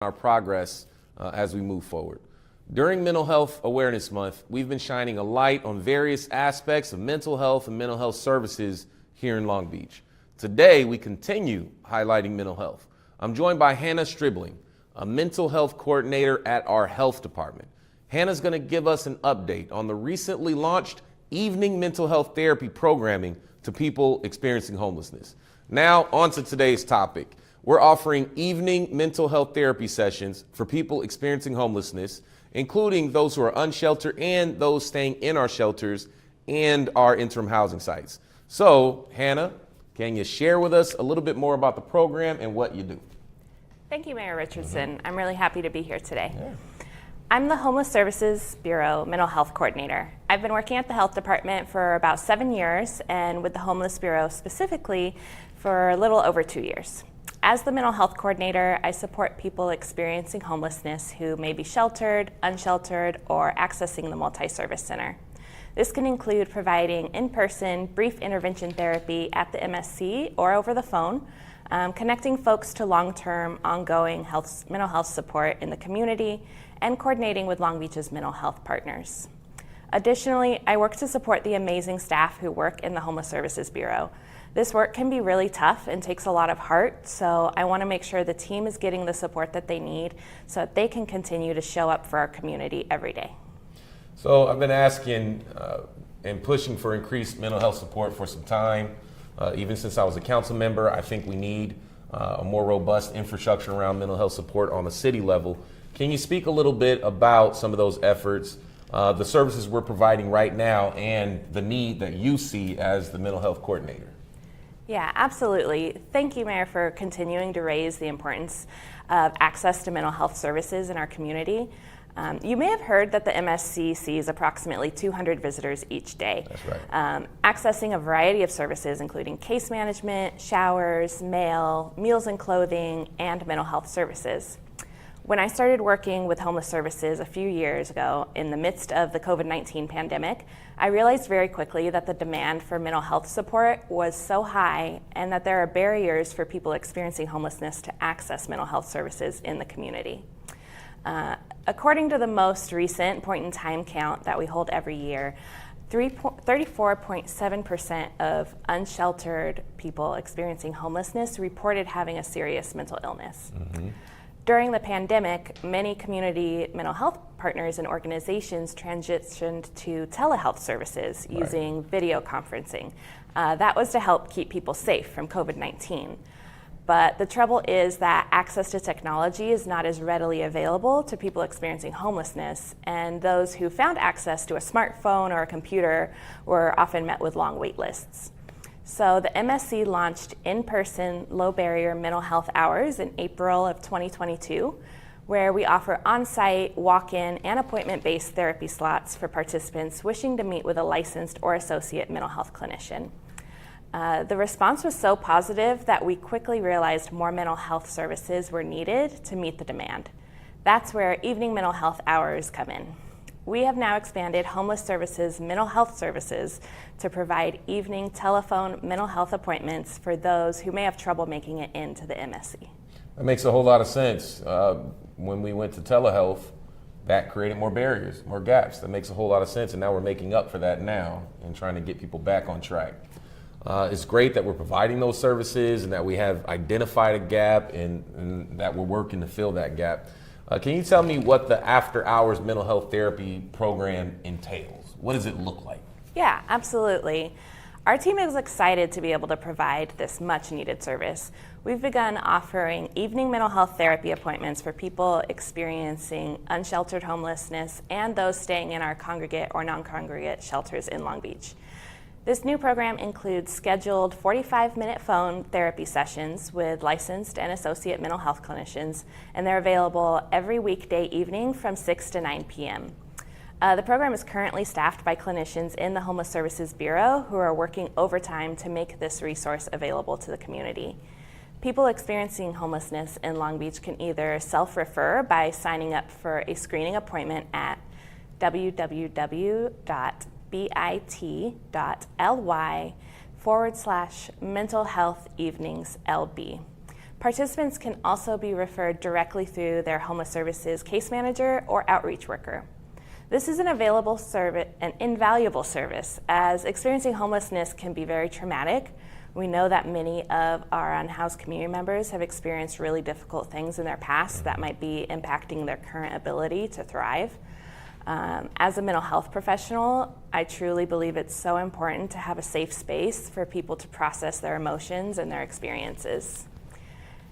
our progress as we move forward. During Mental Health Awareness Month, we've been shining a light on various aspects of mental health and mental health services here in Long Beach. Today, we continue highlighting mental health. I'm joined by Hannah Stribling, a mental health coordinator at our health department. Hannah's going to give us an update on the recently launched evening mental health therapy programming to people experiencing homelessness. Now, on to today's topic. We're offering evening mental health therapy sessions for people experiencing homelessness, including those who are unsheltered and those staying in our shelters and our interim housing sites. So, Hannah, can you share with us a little bit more about the program and what you do? Thank you, Mayor Richardson. I'm really happy to be here today. Yeah. I'm the Homeless Services Bureau Mental Health Coordinator. I've been working at the health department for about 7 years and with the Homeless Bureau specifically for a little over 2 years. As the mental health coordinator, I support people experiencing homelessness who may be sheltered, unsheltered, or accessing the multi-service center. This can include providing in-person brief intervention therapy at the MSC or over the phone, connecting folks to long-term, ongoing mental health support in the community, and coordinating with Long Beach's mental health partners. Additionally, I work to support the amazing staff who work in the Homeless Services Bureau. This work can be really tough and takes a lot of heart, so I want to make sure the team is getting the support that they need so that they can continue to show up for our community every day. So I've been asking and pushing for increased mental health support for some time. Even since I was a council member, I think we need a more robust infrastructure around mental health support on a city level. Can you speak a little bit about some of those efforts, the services we're providing right now, and the need that you see as the mental health coordinator? Yeah, absolutely. Thank you, Mayor, for continuing to raise the importance of access to mental health services in our community. You may have heard that the MSC sees approximately 200 visitors each day. That's right. Accessing a variety of services, including case management, showers, mail, meals and clothing, and mental health services. When I started working with homeless services a few years ago in the midst of the COVID-19 pandemic, I realized very quickly that the demand for mental health support was so high and that there are barriers for people experiencing homelessness to access mental health services in the community. According to the most recent point-in-time count that we hold every year, 34.7% of unsheltered people experiencing homelessness reported having a serious mental illness. Mm-hmm. During the pandemic, many community mental health partners and organizations transitioned to telehealth services using video conferencing. That was to help keep people safe from COVID-19. But the trouble is that access to technology is not as readily available to people experiencing homelessness, and those who found access to a smartphone or a computer were often met with long wait lists. So the MSC launched in-person low-barrier mental health hours in April of 2022, where we offer on-site, walk-in, and appointment-based therapy slots for participants wishing to meet with a licensed or associate mental health clinician. The response was so positive that we quickly realized more mental health services were needed to meet the demand. That's where evening mental health hours come in. We have now expanded Homeless Services mental health services to provide evening telephone mental health appointments for those who may have trouble making it into the MSC. That makes a whole lot of sense. When we went to telehealth, that created more barriers, more gaps. That makes a whole lot of sense, and now we're making up for that now and trying to get people back on track. It's great that we're providing those services and that we have identified a gap and that we're working to fill that gap. Can you tell me what the after-hours mental health therapy program entails? What does it look like? Yeah, absolutely. Our team is excited to be able to provide this much-needed service. We've begun offering evening mental health therapy appointments for people experiencing unsheltered homelessness and those staying in our congregate or non-congregate shelters in Long Beach. This new program includes scheduled 45-minute phone therapy sessions with licensed and associate mental health clinicians, and they're available every weekday evening from 6 to 9 p.m. The program is currently staffed by clinicians in the Homeless Services Bureau who are working overtime to make this resource available to the community. People experiencing homelessness in Long Beach can either self-refer by signing up for a screening appointment at www.bit.ly/mental health evenings LB. Participants can also be referred directly through their homeless services case manager or outreach worker. This is an invaluable service, as experiencing homelessness can be very traumatic. We know that many of our unhoused community members have experienced really difficult things in their past that might be impacting their current ability to thrive. As a mental health professional, I truly believe it's so important to have a safe space for people to process their emotions and their experiences.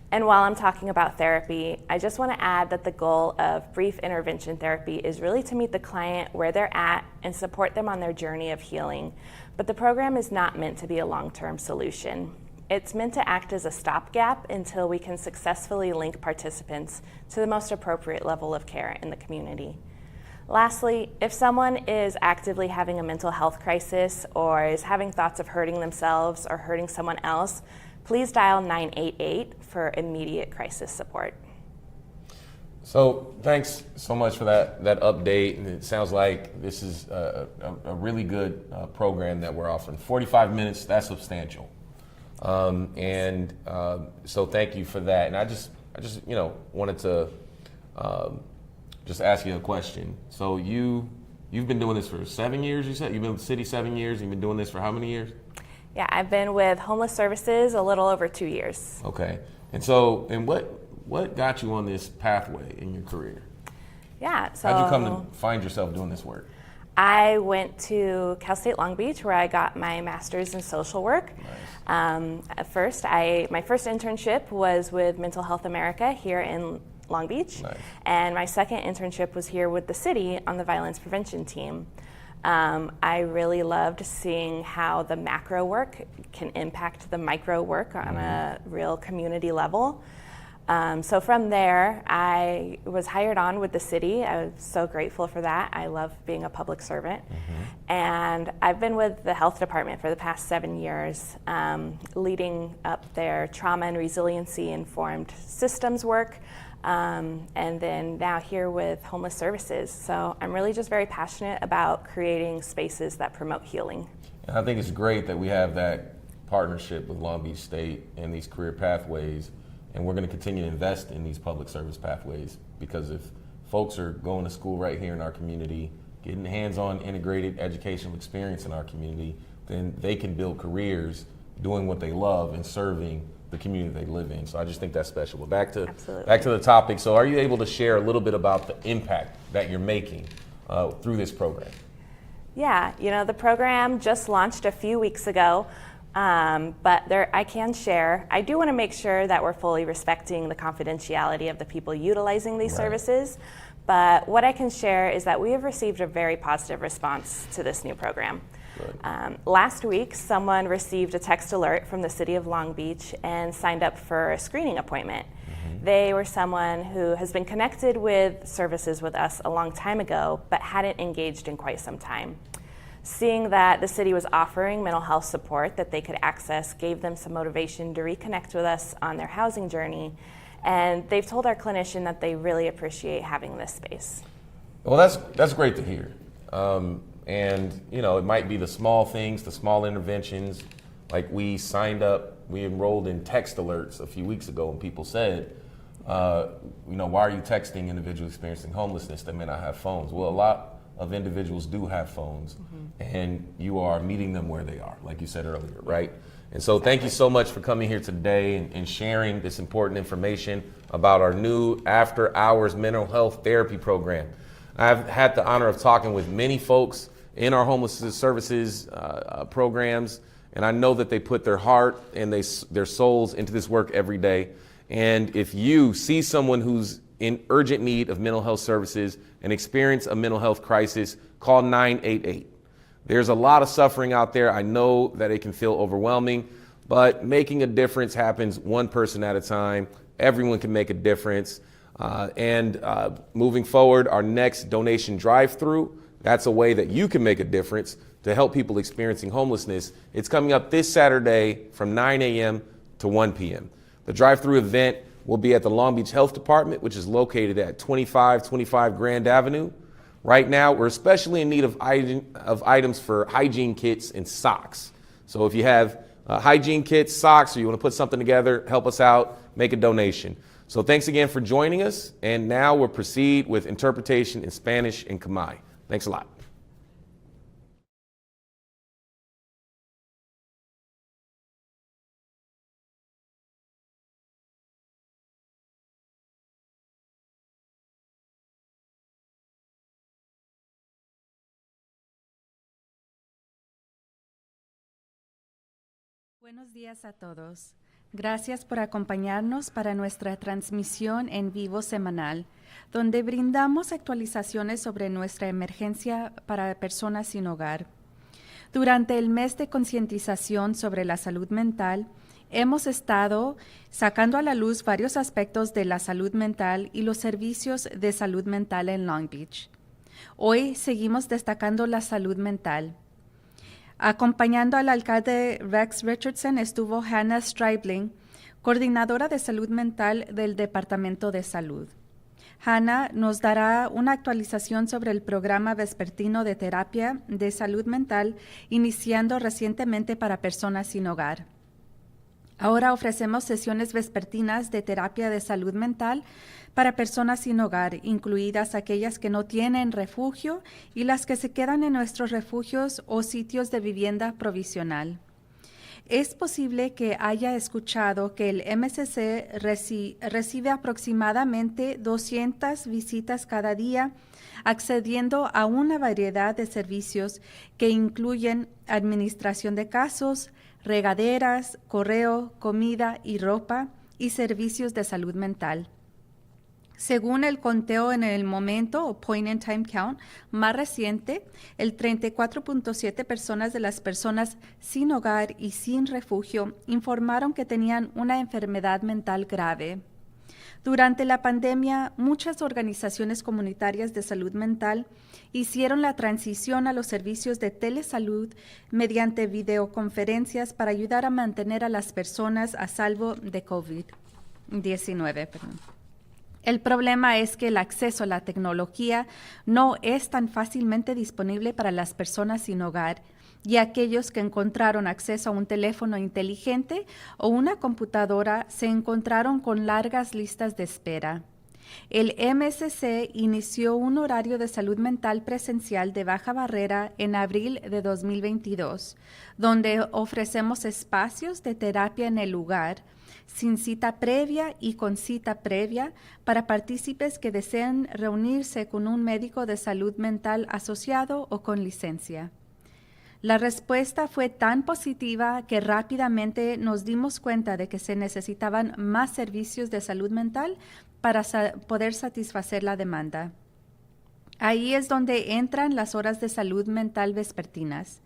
And while I'm talking about therapy, I just want to add that the goal of brief intervention therapy is really to meet the client where they're at and support them on their journey of healing. But the program is not meant to be a long-term solution. It's meant to act as a stopgap until we can successfully link participants to the most appropriate level of care in the community. Lastly, if someone is actively having a mental health crisis or is having thoughts of hurting themselves or hurting someone else, please dial 988 for immediate crisis support. So thanks so much for that update. And it sounds like this is a really good program that we're offering. 45 minutes, that's substantial. So thank you for that. And I just wanted to just ask you a question. So you've been doing this for 7 years, you said? You've been with the city 7 years, you've been doing this for how many years? Yeah, I've been with Homeless Services a little over 2 years. Okay. And what got you on this pathway in your career? Yeah, so how'd you come to find yourself doing this work? I went to Cal State Long Beach, where I got my master's in social work. Nice. My first internship was with Mental Health America here in Long Beach. Nice. And my second internship was here with the city on the violence prevention team. I really loved seeing how the macro work can impact the micro work on a real community level. So from there, I was hired on with the city. I was so grateful for that. I love being a public servant. And I've been with the health department for the past 7 years, leading up their trauma and resiliency informed systems work. And then now here with Homeless Services. So I'm really just very passionate about creating spaces that promote healing. And I think it's great that we have that partnership with Long Beach State and these career pathways, and we're going to continue to invest in these public service pathways, because if folks are going to school right here in our community, getting hands-on integrated educational experience in our community, then they can build careers doing what they love and serving the community they live in. So I just think that's special. But back to the topic. So are you able to share a little bit about the impact that you're making through this program? Yeah, the program just launched a few weeks ago, but I can share. I do want to make sure that we're fully respecting the confidentiality of the people utilizing these services. But what I can share is that we have received a very positive response to this new program. Last week, someone received a text alert from the city of Long Beach and signed up for a screening appointment. They were someone who has been connected with services with us a long time ago, but hadn't engaged in quite some time. Seeing that the city was offering mental health support that they could access gave them some motivation to reconnect with us on their housing journey. And they've told our clinician that they really appreciate having this space. Well, that's great to hear. And it might be the small things, the small interventions. Like we enrolled in text alerts a few weeks ago, and people said, why are you texting individuals experiencing homelessness that may not have phones? Well, a lot of individuals do have phones, and you are meeting them where they are, like you said earlier, right? And so thank you so much for coming here today and sharing this important information about our new after-hours mental health therapy program. I've had the honor of talking with many folks in our homeless services programs, and I know that they put their heart and their souls into this work every day. And if you see someone who's in urgent need of mental health services and experience a mental health crisis, call 988. There's a lot of suffering out there. I know that it can feel overwhelming, but making a difference happens one person at a time. Everyone can make a difference. Moving forward, our next donation drive-through, that's a way that you can make a difference to help people experiencing homelessness. It's coming up this Saturday from 9 a.m. to 1 p.m. The drive-through event will be at the Long Beach Health Department, which is located at 2525 Grand Avenue. Right now, we're especially in need of items for hygiene kits and socks. So if you have hygiene kits, socks, or you want to put something together, help us out, make a donation. So thanks again for joining us. And now we'll proceed with interpretation in Spanish and Khmer. Thanks a lot. Buenos días a todos. Gracias por acompañarnos para nuestra transmisión en vivo semanal, donde brindamos actualizaciones sobre nuestra emergencia para personas sin hogar. Durante el mes de concientización sobre la salud mental, hemos estado sacando a la luz varios aspectos de la salud mental y los servicios de salud mental en Long Beach. Hoy seguimos destacando la salud mental. Acompañando al alcalde Rex Richardson estuvo Hannah Stribling, coordinadora de salud mental del Departamento de Salud. Hannah nos dará una actualización sobre el programa vespertino de terapia de salud mental iniciando recientemente para personas sin hogar. Ahora ofrecemos sesiones vespertinas de terapia de salud mental para personas sin hogar, incluidas aquellas que no tienen refugio y las que se quedan en nuestros refugios o sitios de vivienda provisional. Es posible que haya escuchado que el MSC recibe aproximadamente 200 visitas cada día, accediendo a una variedad de servicios que incluyen administración de casos, regaderas, correo, comida y ropa y servicios de salud mental. Según el conteo en el momento o point in time count más reciente, el 34.7% personas de las personas sin hogar y sin refugio informaron que tenían una enfermedad mental grave. Durante la pandemia, muchas organizaciones comunitarias de salud mental hicieron la transición a los servicios de telesalud mediante videoconferencias para ayudar a mantener a las personas a salvo de COVID-19. El problema es que el acceso a la tecnología no es tan fácilmente disponible para las personas sin hogar y aquellos que encontraron acceso a un teléfono inteligente o una computadora se encontraron con largas listas de espera. El MSC inició un horario de salud mental presencial de baja barrera en abril de 2022, donde ofrecemos espacios de terapia en el lugar, sin cita previa y con cita previa para partícipes que deseen reunirse con un médico de salud mental asociado o con licencia. La respuesta fue tan positiva que rápidamente nos dimos cuenta de que se necesitaban más servicios de salud mental para poder satisfacer la demanda. Ahí es donde entran las horas de salud mental vespertinas.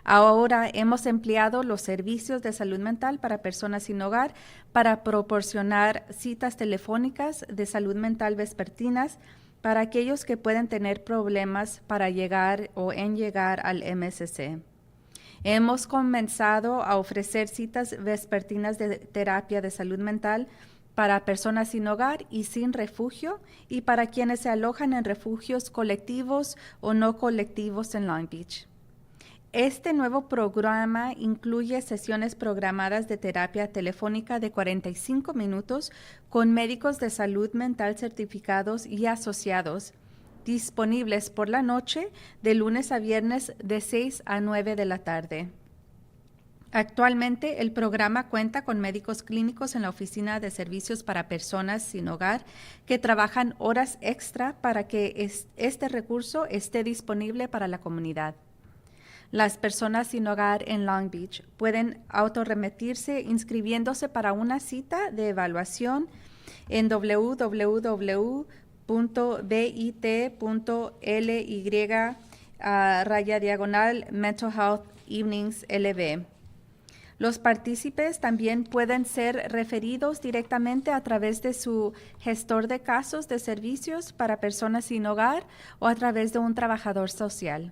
Ahora hemos empleado los servicios de salud mental para personas sin hogar para proporcionar citas telefónicas de salud mental vespertinas para aquellos que pueden tener problemas para llegar al MSC. Hemos comenzado a ofrecer citas vespertinas de terapia de salud mental para personas sin hogar y sin refugio y para quienes se alojan en refugios colectivos o no colectivos en Long Beach. Este nuevo programa incluye sesiones programadas de terapia telefónica de 45 minutos con médicos de salud mental certificados y asociados, disponibles por la noche de lunes a viernes de 6 a 9 de la tarde. Actualmente, el programa cuenta con médicos clínicos en la Oficina de Servicios para Personas sin Hogar que trabajan horas extra para que este recurso esté disponible para la comunidad. Las personas sin hogar en Long Beach pueden autorremitirse inscribiéndose para una cita de evaluación en www.bit.ly/Mental Health Evenings LB. Los partícipes también pueden ser referidos directamente a través de su gestor de casos de servicios para personas sin hogar o a través de un trabajador social.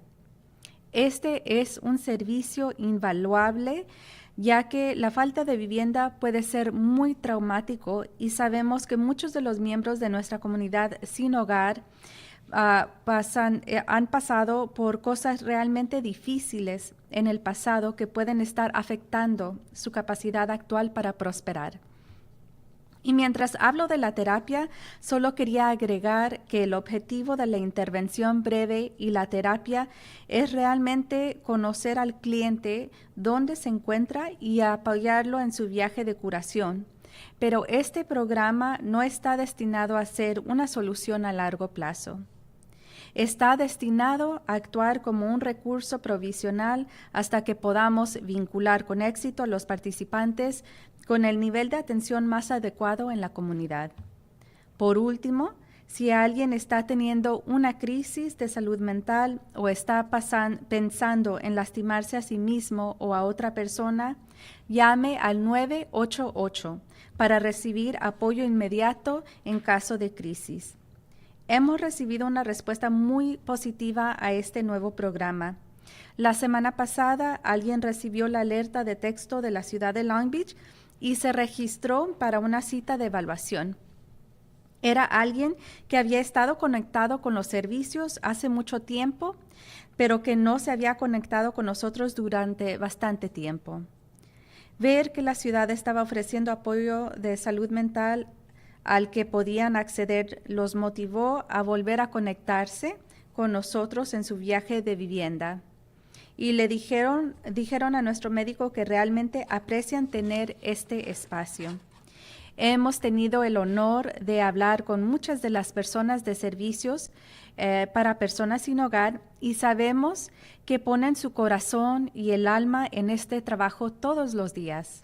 Este es un servicio invaluable ya que la falta de vivienda puede ser muy traumático y sabemos que muchos de los miembros de nuestra comunidad sin hogar han pasado por cosas realmente difíciles en el pasado que pueden estar afectando su capacidad actual para prosperar. Y mientras hablo de la terapia, solo quería agregar que el objetivo de la intervención breve y la terapia es realmente conocer al cliente dónde se encuentra y apoyarlo en su viaje de curación. Pero este programa no está destinado a ser una solución a largo plazo. Está destinado a actuar como un recurso provisional hasta que podamos vincular con éxito a los participantes con el nivel de atención más adecuado en la comunidad. Por último, si alguien está teniendo una crisis de salud mental o está pensando en lastimarse a sí mismo o a otra persona, llame al 988 para recibir apoyo inmediato en caso de crisis. Hemos recibido una respuesta muy positiva a este nuevo programa. La semana pasada, alguien recibió la alerta de texto de la ciudad de Long Beach y se registró para una cita de evaluación. Era alguien que había estado conectado con los servicios hace mucho tiempo, pero que no se había conectado con nosotros durante bastante tiempo. Ver que la ciudad estaba ofreciendo apoyo de salud mental al que podían acceder los motivó a volver a conectarse con nosotros en su viaje de vivienda. Y le dijeron a nuestro médico que realmente aprecian tener este espacio. Hemos tenido el honor de hablar con muchas de las personas de servicios para personas sin hogar y sabemos que ponen su corazón y el alma en este trabajo todos los días.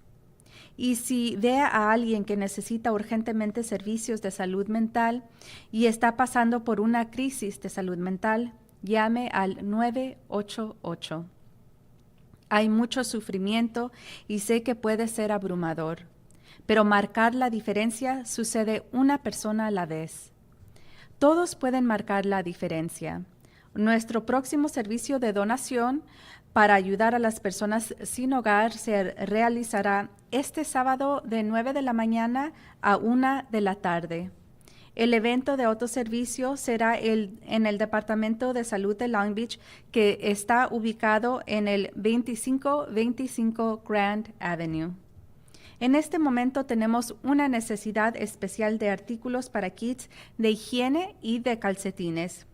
Y si ve a alguien que necesita urgentemente servicios de salud mental y está pasando por una crisis de salud mental, llame al 988. Hay mucho sufrimiento y sé que puede ser abrumador, pero marcar la diferencia sucede una persona a la vez. Todos pueden marcar la diferencia. Nuestro próximo servicio de donación para ayudar a las personas sin hogar se realizará este sábado de 9 de la mañana a 1 de la tarde. El evento de autoservicio será en el Departamento de Salud de Long Beach, que está ubicado en el 2525 Grand Avenue. En este momento tenemos una necesidad especial de artículos para kits de higiene y de calcetines.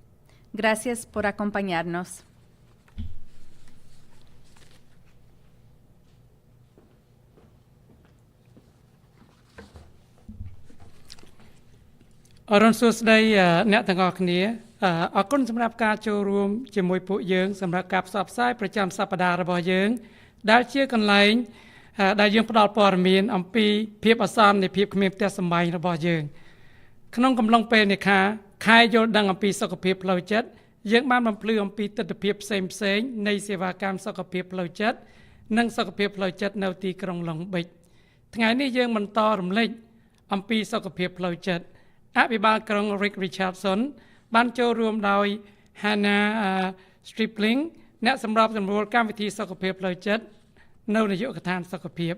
Gracias por acompañarnos. Aron Susday, Net Tangoknia, Akun Samrapka Chorum, Jimoy Young, Samrakap Sapsai, Pracham Sapadar Boyung, Dalchia Conline, Dayung Padal Pormin, Ampi, Pip Asan, the Pip Mip Tessamai Boyung. Kanong Kamlong Penica, Kai Jordan Ampi Soccer Pip Lojet, Young Man Plu Ampi to the Pip same saying, Naisiva Cam Soccer Pip Lojet, Nang Soccer Pip Lojet, no tea Krong Long Bait. Tiny Young Montorum Lake, Ampi Soccer Pip Lojet. อภิบาลกรง Rex Richardson បានចូលរួមដោយ Hannah Stripling អ្នកសម្របសម្រួលកម្មវិធីសុខភាពផ្លូវចិត្តនៅនាយកដ្ឋានសុខភាព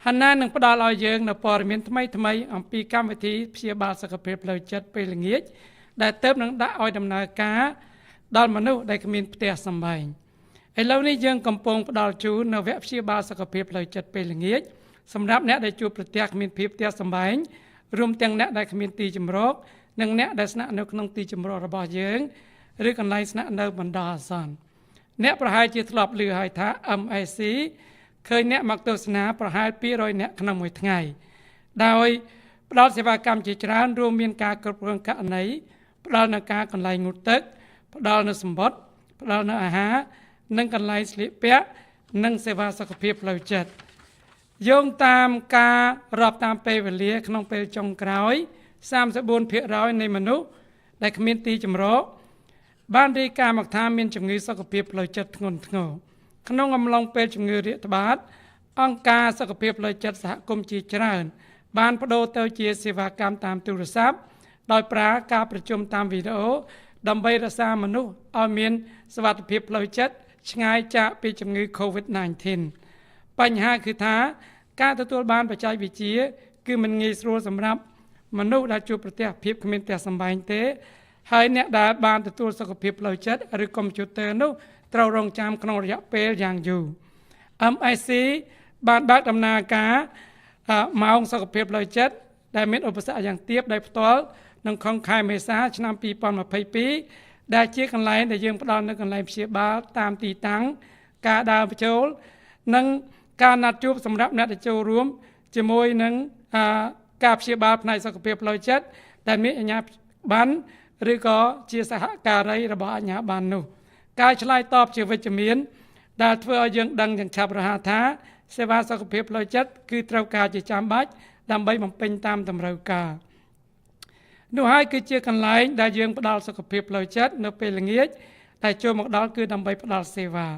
Hannah នឹងផ្ដល់ឲ្យយើងនូវព័ត៌មានថ្មីៗអំពីកម្មវិធីព្យាបាលសុខភាពផ្លូវចិត្តពេលល្ងាចដែលទើបនឹងដាក់ឲ្យដំណើរការដល់មនុស្សដែលគ្មានផ្ទះសម្បែងឥឡូវនេះយើងកំពុងផ្ដល់ជូននូវវគ្គព្យាបាលសុខភាពផ្លូវចិត្តពេលល្ងាចសម្រាប់អ្នកដែលជួបប្រទះគ្មានភាពផ្ទះសម្បែង រួមទាំងអ្នកដែលគ្មានទីជម្រកនិងអ្នកដែលស្នាក់នៅក្នុងទីជម្រករបស់យើងឬកន្លែងស្នាក់នៅបណ្ដោះអាសន្នអ្នកប្រហែលជាធ្លាប់ឮហើយថា MAC ឃើញអ្នកមកទស្សនាប្រហែល200អ្នកក្នុងមួយថ្ងៃដោយផ្ដល់សេវាកម្មជាច្រើនរួមមានការគ្រប់គ្រងករណីផ្ដល់នូវការកន្លែងងូតទឹកផ្ដល់នូវសម្បត្តិផ្ដល់នូវអាហារនិងកន្លែងស្លៀកពាក់និងសេវាសុខភាពផ្លូវចិត្ត យោងតាមការរាប់តាមពេលវេលាក្នុងពេលចុងក្រោយ 34% នៃមនុស្សដែលគ្មានទីជម្រកបានរាយការណ៍មកថាមានជំងឺសុខភាពផ្លូវចិត្តធ្ងន់ធ្ងរក្នុងអំឡុងពេលជំងឺរាតត្បាតអង្គការសុខភាពផ្លូវចិត្តសហគមន៍ជាច្រើនបានបដូរទៅជាសេវាកម្មតាមទូរស័ព្ទដោយប្រើការប្រជុំតាមវីដេអូដើម្បីរក្សាមនុស្សឲ្យមានសុវត្ថិភាពផ្លូវចិត្តឆ្ងាយចាកពីជំងឺ COVID-19 បញ្ហាគឺថាការទទួលបានបច្ចេកវិទ្យាគឺមិនងាយស្រួលសម្រាប់មនុស្សដែលជួបប្រទះភាពគ្មានផ្ទះសម្បែងទេហើយអ្នកដែលបានទទួលសុខភាពផ្លូវចិត្តឬកុំព្យូទ័រនោះត្រូវរងចាំក្នុងរយៈពេលយ៉ាងយូរ MSC បានបើកដំណើរការម៉ោងសុខភាពផ្លូវចិត្តដែលមានឧបសគ្គយ៉ាងទាបដោយផ្ទាល់នៅក្នុងខែមេសាឆ្នាំ2022ដែលជាកន្លែងដែលយើងផ្ដល់នៅកន្លែងព្យាបាលតាមទីតាំងការដើរបញ្ចូលនិងការណាត់ជួបសម្រាប់អ្នកដែលចូលរួមជាមួយនឹងការព្យាបាលផ្នែកសុខភាពផ្លូវចិត្តដែលមានអាជ្ញាប័ណ្ណឬក៏ជាសហការីរបស់អាជ្ញាប័ណ្ណនោះការឆ្លើយតបជាវិជ្ជមានដែលធ្វើឲ្យយើងដឹងយ៉ាងឆាប់រហ័សថាសេវាសុខភាពផ្លូវចិត្តគឺត្រូវការជាចាំបាច់ដើម្បីបំពេញតាមតម្រូវការនោះហើយគឺជាកន្លែងដែលយើងផ្ដល់សុខភាពផ្លូវចិត្តនៅពេលល្ងាចតែចូលមកដល់គឺដើម្បីផ្ដល់សេវា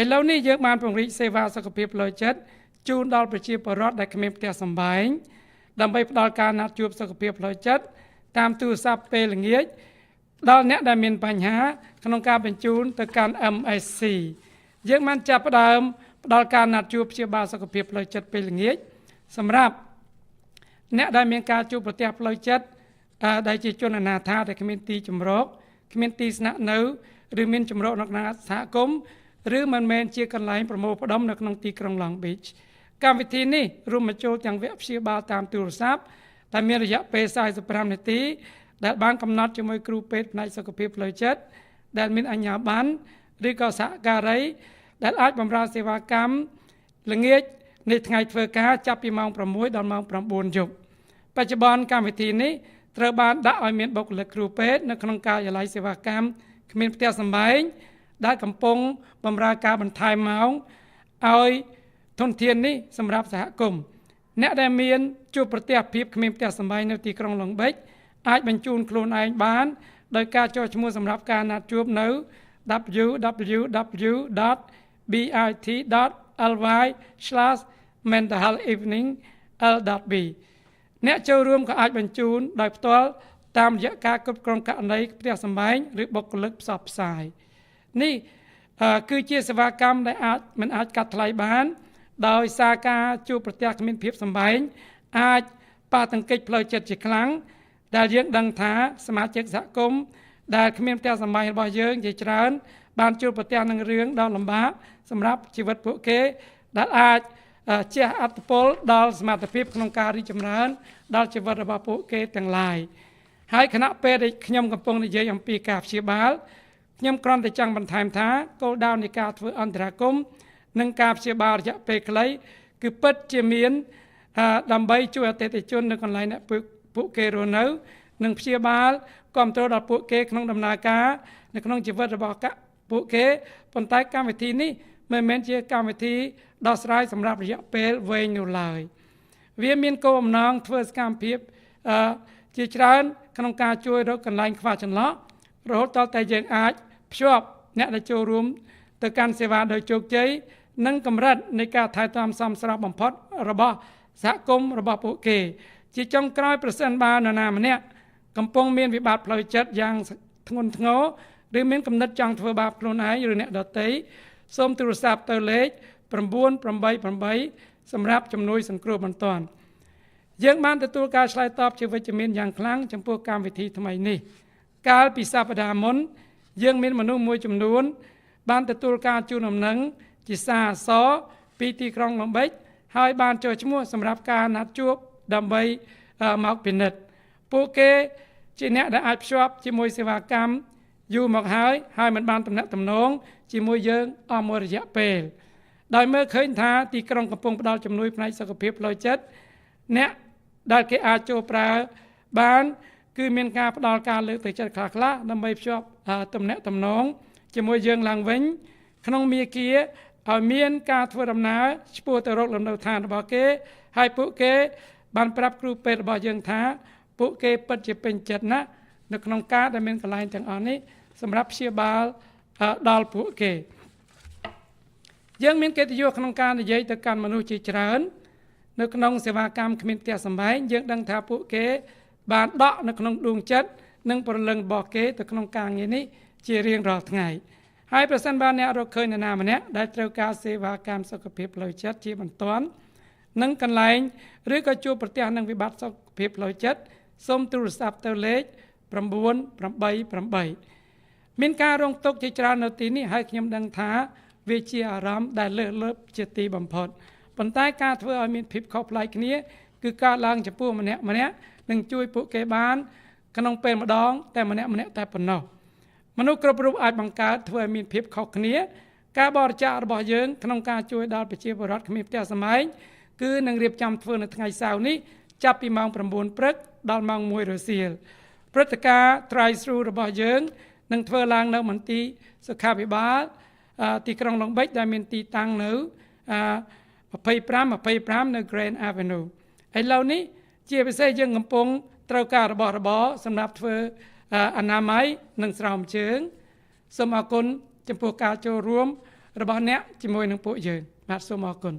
ឥឡូវនេះយើងបានពង្រីកសេវាសុខភាពផ្លូវចិត្តជូនដល់ប្រជាពលរដ្ឋដែលគ្មានផ្ទះសម្បែងដើម្បីផ្ដល់ការណាត់ជួបសុខភាពផ្លូវចិត្តតាមទូរស័ព្ទពេលល្ងាចដល់អ្នកដែលមានបញ្ហាក្នុងការបញ្ជូនទៅកាន់ MSC យើងបានចាប់ផ្ដើមផ្ដល់ការណាត់ជួបព្យាបាលសុខភាពផ្លូវចិត្តពេលល្ងាចសម្រាប់អ្នកដែលមានការជួបប្រទះផ្លូវចិត្តដែលជាជនអនាថាដែលគ្មានទីជម្រកគ្មានទីស្នាក់នៅឬមានជម្រកនៅក្នុងសហគមន៍ឬមិនមែនជាកន្លែងប្រមូលផ្ដុំនៅក្នុងទីក្រុង Long Beach កម្មវិធីនេះរួមបញ្ចូលទាំងវគ្គព្យាបាលតាមទូរស័ព្ទដែលមានរយៈពេល45នាទីដែលបានកំណត់ជាមួយគ្រូពេទ្យផ្នែកសុខភាពផ្លូវចិត្តដែលមានអាជ្ញាប័ណ្ណឬក៏សហការីដែលអាចបម្រើសេវាកម្មល្ងាចនៃថ្ងៃធ្វើការចាប់ពីម៉ោង6ដល់ម៉ោង9យប់បច្ចុប្បន្នកម្មវិធីនេះត្រូវបានដាក់ឲ្យមានបុគ្គលិកគ្រូពេទ្យនៅក្នុងការិយាល័យសេវាកម្មគ្មានផ្ទះសម្បែងដែលកំពុងបម្រើការបន្ថែមម៉ោងឲ្យធនធាននេះសម្រាប់សហគមន៍អ្នកដែលមានជួបប្រទះភាពគ្មានផ្ទះសម្បែងនៅទីក្រុង Long Beach អាចបញ្ជូនខ្លួនឯងបានដោយការចុះឈ្មោះសម្រាប់ការណាត់ជួបនៅ www.bit.ly/mentalhealthevening.l.b អ្នកចូលរួមក៏អាចបញ្ជូនដោយផ្ទាល់តាមរយៈការគ្រប់គ្រងករណីផ្ទះសម្បែងឬបុគ្គលិកផ្សព្វផ្សាយនេះគឺជាសេវាកម្មដែលមិនអាចកាត់ថ្លៃបានដោយសារការជួបប្រទះគ្មានភាពសម្បែងអាចប៉ះទង្គិចផ្លូវចិត្តជាខ្លាំងដែលយើងដឹងថាសមាជិកសហគមន៍ដែលគ្មានផ្ទះសម្បែងរបស់យើងជាច្រើនបានជួបប្រទះនឹងរឿងដ៏លំបាកសម្រាប់ជីវិតពួកគេដែលអាចជះឥទ្ធិពលដល់សមត្ថភាពក្នុងការរីកចម្រើនដល់ជីវិតរបស់ពួកគេទាំងឡាយហើយខណៈពេលដែលខ្ញុំកំពុងនិយាយអំពីការព្យាបាលខ្ញុំគ្រាន់តែចង់បន្ថែមថាគោលដៅនៃការធ្វើអន្តរាគមន៍និងការព្យាបាលរយៈពេលខ្លីគឺពិតជាមានដើម្បីជួយអតិថិជននៅកន្លែងអ្នកពួកគេរស់នៅនិងព្យាបាលគ្រប់គ្រងដល់ពួកគេក្នុងដំណើរការនៅក្នុងជីវិតរបស់ពួកគេប៉ុន្តែកម្មវិធីនេះមិនមែនជាកម្មវិធីដោះស្រាយសម្រាប់រយៈពេលវែងនោះឡើយវាមានគោលបំណងធ្វើសកម្មភាពជាច្រើនក្នុងការជួយរកកន្លែងខ្វះចន្លោះរហូតដល់តែយើងអាចភ្ជាប់អ្នកដែលចូលរួមទៅកាន់សេវាដោយជោគជ័យនិងកម្រិតនៃការថែទាំសមស្របបំផុតរបស់សហគមន៍របស់ពួកគេជាចុងក្រោយប្រសិនបើនរណាម្នាក់កំពុងមានវិបត្តិផ្លូវចិត្តយ៉ាងធ្ងន់ធ្ងរឬមានគំនិតចង់ធ្វើបាបខ្លួនឯងឬអ្នកដទៃសូមទូរស័ព្ទទៅលេខ988សម្រាប់ជំនួយសង្គ្រោះបន្ទាន់យើងបានទទួលការឆ្លើយតបជាវិជ្ជមានយ៉ាងខ្លាំងចំពោះកម្មវិធីថ្មីនេះកាលពីសប្តាហ៍មុនយើងមានមនុស្សមួយចំនួនបានទទួលការជូនដំណឹងជាសារអក្សរពីទីក្រុង Long Beach ហើយបានចុះឈ្មោះសម្រាប់ការណាត់ជួបដើម្បីមកពិនិត្យពួកគេជាអ្នកដែលអាចភ្ជាប់ជាមួយសេវាកម្មយូរមកហើយមិនបានទំនាក់ទំនងជាមួយយើងអស់មួយរយៈពេលដោយមើលឃើញថាទីក្រុងកំពុងផ្ដល់ជំនួយផ្នែកសុខភាពផ្លូវចិត្តអ្នកដែលគេអាចចូលប្រើបានគឺមានការផ្ដល់ការលើកទឹកចិត្តខ្លះៗដើម្បីភ្ជាប់ទំនាក់ទំនងជាមួយយើងឡើងវិញក្នុងមាគ៌ាឲ្យមានការធ្វើដំណើរឆ្ពោះទៅរកលំនៅឋានរបស់គេហើយពួកគេបានប្រាប់គ្រូពេទ្យរបស់យើងថាពួកគេពិតជាពេញចិត្តណាស់នៅក្នុងការដែលមានកន្លែងទាំងអស់នេះសម្រាប់ព្យាបាលដល់ពួកគេយើងមានកិត្តិយសក្នុងការនិយាយទៅកាន់មនុស្សជាច្រើននៅក្នុងសេវាកម្មគ្មានផ្ទះសម្បែងយើងដឹងថាពួកគេបានដកនៅក្នុងដួងចិត្តនិងព្រលឹងរបស់គេទៅក្នុងការងារនេះជារៀងរាល់ថ្ងៃ ហើយប្រសិនបើអ្នករកឃើញនរណាម្នាក់ដែលត្រូវការសេវាកម្មសុខភាពផ្លូវចិត្តជាបន្ទាន់នឹងកន្លែងឬក៏ជួបប្រទះនឹងវិបត្តិសុខភាពផ្លូវចិត្តសូមទូរស័ព្ទទៅលេខ988មានការរងទុក្ខជាច្រើននៅទីនេះហើយខ្ញុំដឹងថាវាជាអារម្មណ៍ដែលលើសលប់ជាទីបំផុតប៉ុន្តែការធ្វើឲ្យមានភាពខុសប្លែកគ្នាគឺការឡើងចំពោះម្នាក់នឹងជួយពួកគេបានក្នុងពេលម្ដងតែម្នាក់តែប៉ុណ្ណោះមនុស្សគ្រប់រូបអាចបង្កើតធ្វើឲ្យមានភាពខុសគ្នាការបរិច្ចាគរបស់យើងក្នុងការជួយដល់ប្រជាពលរដ្ឋគ្មានផ្ទះសម្បែងគឺនឹងរៀបចំធ្វើនៅថ្ងៃសៅរ៍នេះចាប់ពីម៉ោង 9 ព្រឹកដល់ម៉ោង 1 រសៀលព្រឹត្តិការណ៍ Drive Through របស់យើងនឹងធ្វើឡើងនៅមន្ទីរសុខាភិបាលទីក្រុងឡុងបិចដែលមានទីតាំងនៅ25នៅ Grand Avenue ឥឡូវនេះជាពិសេសយើងកំពុងត្រូវការរបស់របរសម្រាប់ធ្វើអនាម័យនិងស្រោមជើងសូមអរគុណចំពោះការចូលរួមរបស់អ្នកជាមួយនឹងពួកយើងបាទសូមអរគុណ